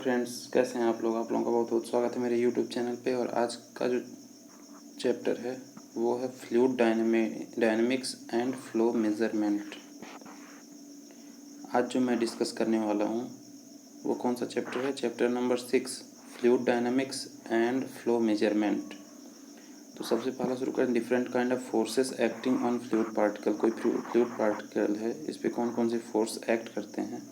Friends, कैसे हैं आप लोगों का बहुत बहुत स्वागत है मेरे यूट्यूब चैनल पे। और आज का जो चैप्टर है वो है fluid dynamics and flow measurement. आज जो मैं डिस्कस करने वाला हूँ वो कौन सा चैप्टर है? Chapter number 6, fluid dynamics and flow measurement. तो सबसे पहला शुरू करें, different kind of forces acting on fluid particle. कोई फ्लूइड पार्टिकल है, इस पर कौन कौन से फोर्स एक्ट करते हैं?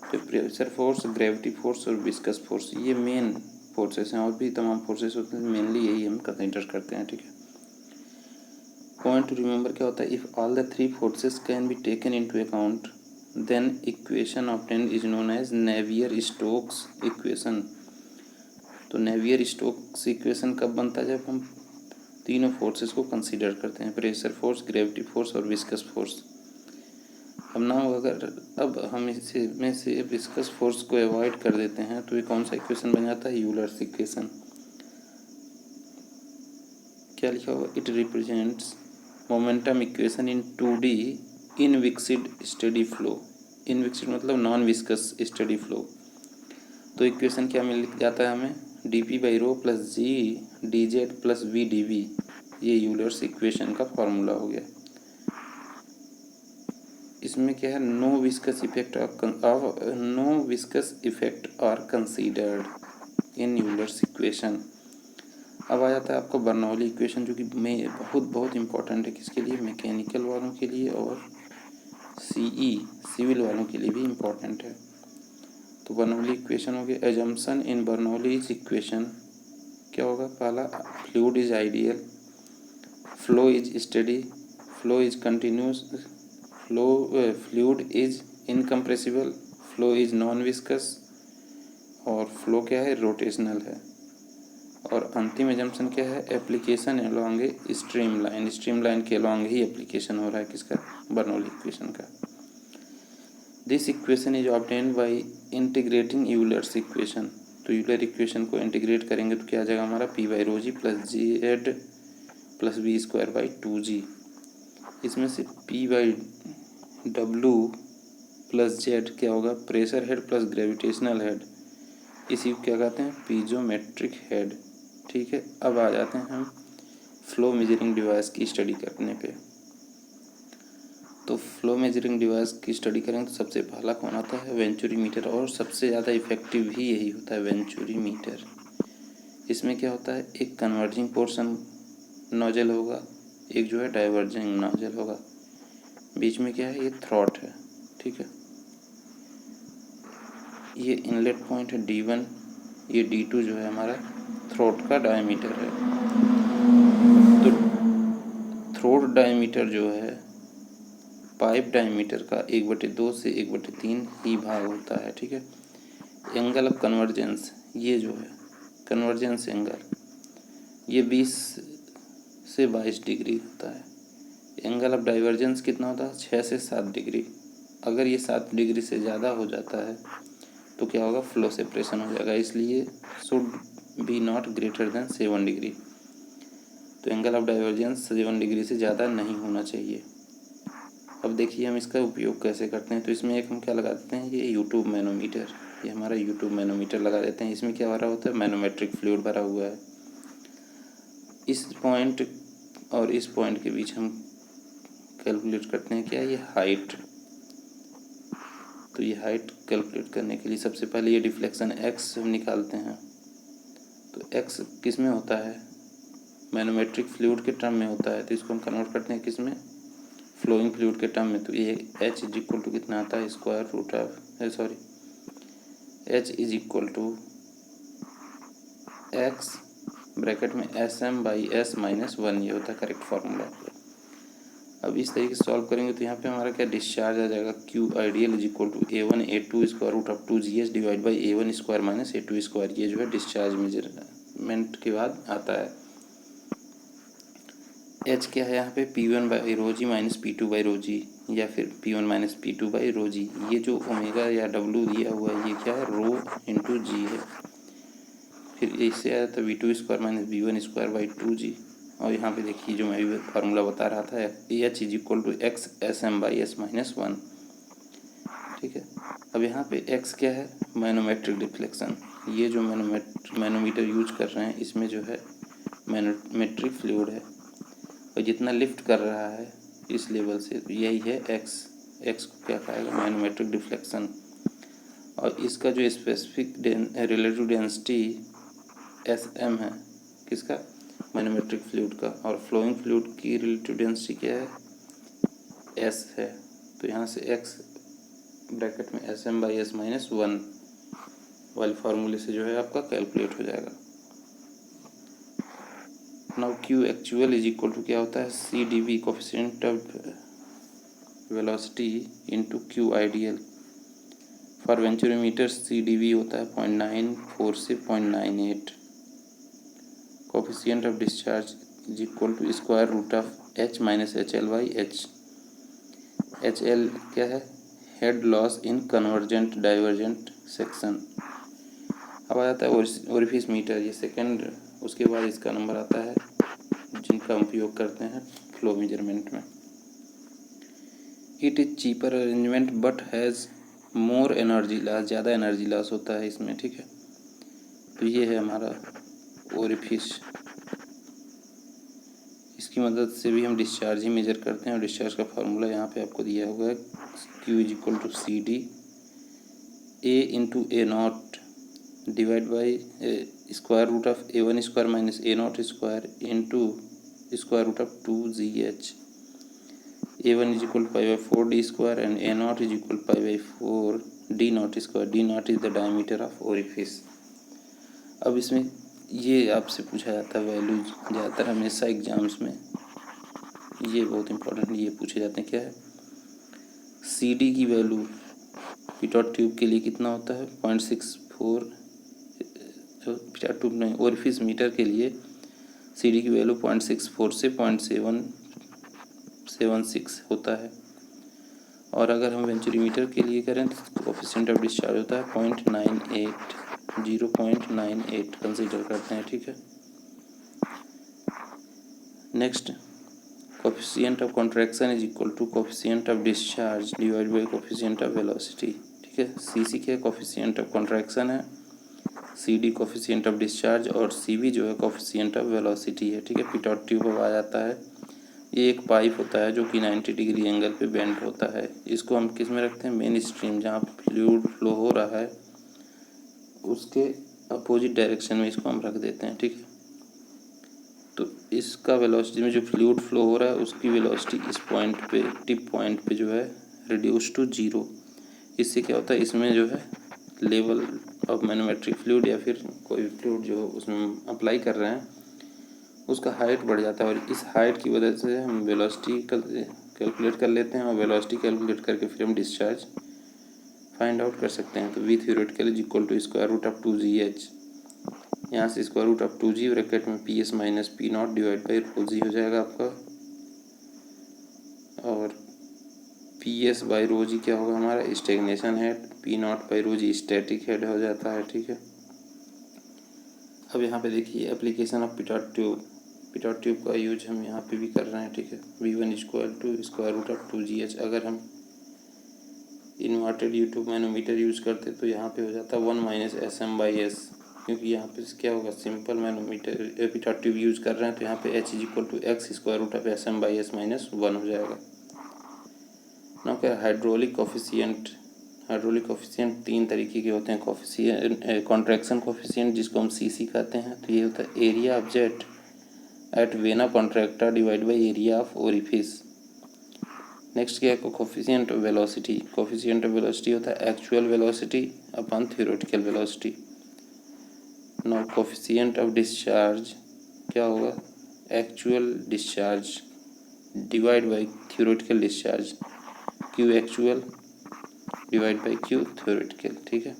तो प्रेशर फोर्स, ग्रेविटी फोर्स और विस्कस फोर्स, ये मेन फोर्सेस हैं। और भी तमाम फोर्सेस होते हैं, मेनली यही हम कंसिडर करते हैं। ठीक है, पॉइंट टू रिमेंबर क्या होता है? If all the three forces can be taken into account then equation obtained is known as Navier Stokes equation. तो नेवियर स्टोक्स इक्वेशन कब बनता है? जब हम तीनों फोर्सेस को कंसीडर करते हैं, प्रेशर फोर्स, ग्रेविटी फोर्स और विस्कस फोर्स। अब हम इसमें से विस्कस फोर्स को अवॉइड कर देते हैं तो ये कौन सा इक्वेशन बन जाता है? Euler's equation. क्या लिखा होगा? It represents momentum equation in 2D inviscid steady flow. Inviscid मतलब नॉन विस्कस स्टेडी फ्लो। तो इक्वेशन क्या मिल जाता है हमें? dp/ρ + g dz + v dv। ये यूलर्स इक्वेशन का फॉर्मूला हो गया। इसमें क्या है? No viscous effect are considered in Euler's equation. अब आ जाता है आपको बर्नौली इक्वेशन, जो कि बहुत इंपॉर्टेंट है। किसके लिए? मैकेनिकल वालों के लिए और सिविल वालों के लिए भी इम्पोर्टेंट है। तो बर्नौली इक्वेशन हो गया। एजम्पशन इन बर्नौलीज इक्वेशन क्या होगा? पहला, fluid is ideal, flow is steady, flow is continuous, fluid is incompressible, flow is non viscous और फ्लो क्या है? रोटेशनल है। और अंतिम एजम्पशन क्या है? एप्लीकेशन अलोंग ए स्ट्रीमलाइन। स्ट्रीमलाइन के अलोंग ही एप्लीकेशन हो रहा है किसका? बर्नौली इक्वेशन का। This equation is obtained by integrating Euler's equation. तो यूलर इक्वेशन को इंटीग्रेट करेंगे तो क्या आ जाएगा हमारा? p/ρg + z + v²/2g। इसमें से p/w + z क्या होगा? Pressure head plus gravitational head. इसी को क्या कहते हैं? पीजोमेट्रिक हेड। ठीक है, अब आ जाते हैं हम फ्लो मेजरिंग डिवाइस की स्टडी करने पे। तो फ्लो मेजरिंग डिवाइस की स्टडी करेंगे तो सबसे पहला कौन आता है? वेंचुरीमीटर। और सबसे ज़्यादा इफेक्टिव भी यही होता है, वेंचुरीमीटर। इसमें क्या होता है? एक कन्वर्जिंग पोर्शन नोजल होगा, एक जो है डाइवर्जिंग नोजल होगा, बीच में क्या है? ये थ्रॉट है। ठीक है, ये इनलेट पॉइंट है D1, ये D2 जो है हमारा थ्रोट का डायमीटर है। तो थ्रोट डायमीटर जो है पाइप डायमीटर का 1/2 से 1/3 ही भाग होता है। ठीक है, एंगल ऑफ कन्वर्जेंस, ये जो है कन्वर्जेंस एंगल, ये 20 से 22 डिग्री होता है। एंगल ऑफ डाइवर्जेंस कितना होता है? 6 से 7 डिग्री। अगर ये 7 डिग्री से ज़्यादा हो जाता है तो क्या होगा? फ्लो सेपरेशन हो जाएगा। इसलिए should be not greater than 7 degree. तो एंगल ऑफ डाइवर्जेंस 7 डिग्री से ज़्यादा नहीं होना चाहिए। अब देखिए हम इसका उपयोग कैसे करते हैं। तो इसमें एक हम क्या लगा देते हैं? ये यूट्यूब मैनोमीटर, ये हमारा यूट्यूब मैनोमीटर लगा देते हैं। इसमें क्या भरा होता है? मैनोमेट्रिक फ्लूइड भरा हुआ है। इस पॉइंट और इस पॉइंट के बीच हम कैलकुलेट करते हैं क्या? ये हाइट। तो ये हाइट कैलकुलेट करने के लिए सबसे पहले ये डिफ्लेक्शन x हम निकालते हैं। तो x किस में होता है? मैनोमेट्रिक फ्लूइड के टर्म में होता है। तो इसको हम कन्वर्ट करते हैं किस में? फ्लोइंग फ्लूइड के टर्म में। तो ये h इज इक्वल टू कितना आता है? h is equal to x bracket में SM/s-1, ये होता है करेक्ट फार्मूला। अब इस तरीके से सॉल्व करेंगे तो यहाँ पे हमारा क्या डिस्चार्ज आ जाएगा? Q ideal is equal to A1 A2√2GS/A1² - A2²। ये जो है डिस्चार्ज मेजरमेंट के बाद आता है। H क्या है यहाँ पे? P1/ρg - P2/ρg या फिर P1 - P2/ρg। ये जो ओमेगा या W दिया हुआ है ये क्या है? ρ×g है। फिर इससे आया था V2² - V1²/2g। और यहाँ पे देखिए जो मैं भी फार्मूला बता रहा था, H is equal to x SM/s-1। ठीक है, अब यहाँ पे x क्या है? Manometric deflection. ये जो मैनोमीटर यूज कर रहे हैं इसमें जो है मैनोमेट्रिक फ्लूइड है, और जितना लिफ्ट कर रहा है इस लेवल से यही है एक्स को क्या कहेगा, मैनोमेट्रिक डिफ्लेक्शन। और इसका जो specific relative density S M है, किसका, मैनोमेट्रिक फ्लूइड का, और फ्लोइंग फ्लूइड की रिलेटिव डेंसिटी क्या है, एस है। तो यहाँ से एक्स ब्रैकेट में S M by S minus 1 वाले फार्मूले से जो है आपका कैलकुलेट हो जाएगा। Now Q actual is equal to क्या होता है, C D V coefficient of velocity into Q ideal. For venturimeter C D V होता है 0.94 से 0.98। Coefficient of discharge is equal to square root of H minus H L by H. H L क्या है, head loss in convergent divergent section. अब आ जाता है orifice metre, ये सेकंड, उसके बाद इसका नंबर आता है जिनका हम उपयोग करते हैं फ्लो मेजरमेंट में। It is cheaper arrangement but has more energy loss, ज़्यादा एनर्जी लॉस होता है इसमें, ठीक है। तो ये है हमारा ओरिफिस, इसकी मदद से भी हम डिस्चार्ज ही मेजर करते हैं, और डिस्चार्ज का फार्मूला यहाँ पे आपको दिया हुआ है, Q is equal to C D A into A naught divide by square root of A one square minus A naught square into square root of 2gh। A one is equal to pi 4d square and A naught is equal to pi 4d naught square. D naught is the diameter of orifice. अब इसमें ये आपसे पूछा जाता है values, ज़्यादातर हमेशा exams में ये बहुत इंपॉर्टेंट ये पूछे जाते हैं, क्या है सी डी की वैल्यू पिटॉट ट्यूब के लिए कितना होता है 0.64, जो पिटॉट ट्यूब नहीं ओरिफिस मीटर के लिए सी डी की वैल्यू 0.64 से 0.776 होता है। और अगर हम वेंचुरीमीटर के लिए करें तो कोफिशिएंट ऑफ डिस्चार्ज होता है 0.98, 0.98 कंसीडर करते हैं, ठीक है। Next, coefficient of contraction is equal to coefficient of discharge divide by coefficient of velocity, ठीक है। सी सी क्या कोफिशिएंट ऑफ कॉन्ट्रैक्शन है, C D coefficient of discharge, और सी बी जो है कोफिशिएंट ऑफ वेलोसिटी है, ठीक है। पिटॉट ट्यूब अब आ जाता है, ये एक पाइप होता है जो कि 90 डिग्री एंगल पे बेंड होता है। इसको हम किस में रखते हैं, मेन स्ट्रीम, जहाँ फ्लूइड फ्लो हो रहा है उसके अपोजिट डायरेक्शन में इसको हम रख देते हैं, ठीक है। तो इसका वेलोसिटी में जो फ्लूइड फ्लो हो रहा है उसकी वेलोसिटी इस पॉइंट पे, टिप पॉइंट पे जो है रिड्यूस टू 0। इससे क्या होता है, इसमें जो है लेवल ऑफ मैनोमेट्रिक फ्लूइड या फिर कोई फ्लूइड जो उसमें अप्लाई कर रहे हैं उसका हाइट बढ़ जाता है, और इस हाइट की वजह से हम वेलोसिटी कैलकुलेट कर लेते हैं, और वेलोसिटी कैलकुलेट करके फिर हम डिस्चार्ज फाइंड आउट कर सकते हैं। तो V theoretical is equal to square root of 2gh, यहाँ से square root of 2g bracket में P S minus P naught divide by rho G हो जाएगा आपका, और P S by rho G क्या होगा हमारा stagnation head, P naught by rho G static head हो जाता है, ठीक है। अब यहाँ पे देखिए application of pitot tube, pitot tube का यूज हम यहाँ पे भी कर रहे हैं, ठीक है। V one equal to square root of 2gh। अगर हम इन्वर्टेड यूट्यूब मैनोमीटर यूज करते तो यहाँ पे हो जाता 1 minus S M by S, क्योंकि यहाँ पे क्या होगा simple manometer pitot tube use कर रहे हैं, तो यहाँ पे H is equal to x square root of S M by S minus 1 हो जाएगा। ना क्या हाइड्रोलिक कोफिशिएंट, हाइड्रोलिक कोफिशिएंट 3 तरीके के होते हैं, कोफिशिएंट कॉन्ट्रैक्शन कोफिशिएंट जिसको हम सीसी कहते हैं, तो ये होता है area of jet at vena contracta divide by area of orifice. Next क्या है coefficient of velocity, coefficient of velocity होता है actual velocity upon theoretical velocity. No coefficient of discharge क्या होगा, actual discharge divide by theoretical discharge, Q actual divide by Q theoretical, ठीक है।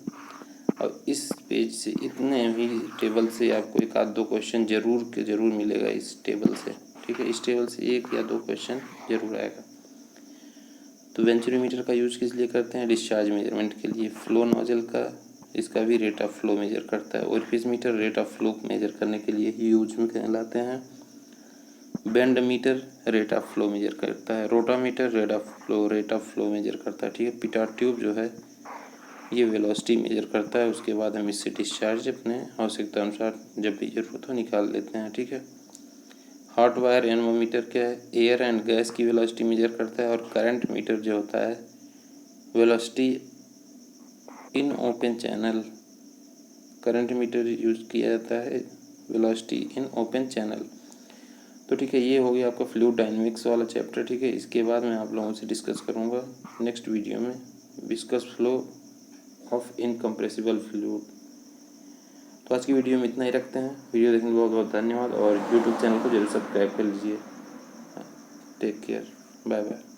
अब इस पेज से इतने भी टेबल से आपको एक आध दो क्वेश्चन जरूर मिलेगा इस टेबल से, ठीक है। इस टेबल से 1 या 2 क्वेश्चन जरूर आएगा। तो वेंचुरीमीटर का यूज किस लिए करते हैं, डिस्चार्ज मेजरमेंट के लिए। फ्लो नोजल का इसका भी रेट ऑफ फ्लो मेजर करता है। Orifice meter rate of flow measure करने के लिए ही यूज में कहलाते हैं। Bend meter rate of flow measure करता है। Rotameter rate of flow measure करता है, ठीक है। पिटॉट ट्यूब जो है ये वेलोसिटी मेजर करता है। उसके बाद हम इससे डिस्चार्ज अपने आवश्यकता अनुसार जब भी जरूरत हो निकाल लेते हैं, ठीक है। हॉट वायर एनेमोमीटर क्या है, एयर एंड गैस की वेलोसिटी मेजर करता है। और करंट मीटर जो होता है velocity in open channel, current meter use किया जाता है वेलोसिटी इन ओपन चैनल। तो ठीक है, ये हो गया आपका फ्लूइड डायनेमिक्स वाला चैप्टर, ठीक है। इसके बाद मैं आप लोगों से डिस्कस करूँगा नेक्स्ट वीडियो में viscous flow of incompressible fluid. तो आज की वीडियो में इतना ही रखते हैं। वीडियो देखने के लिए बहुत बहुत धन्यवाद और यूट्यूब चैनल को जरूर सब्सक्राइब कर लीजिए। Take care, bye bye.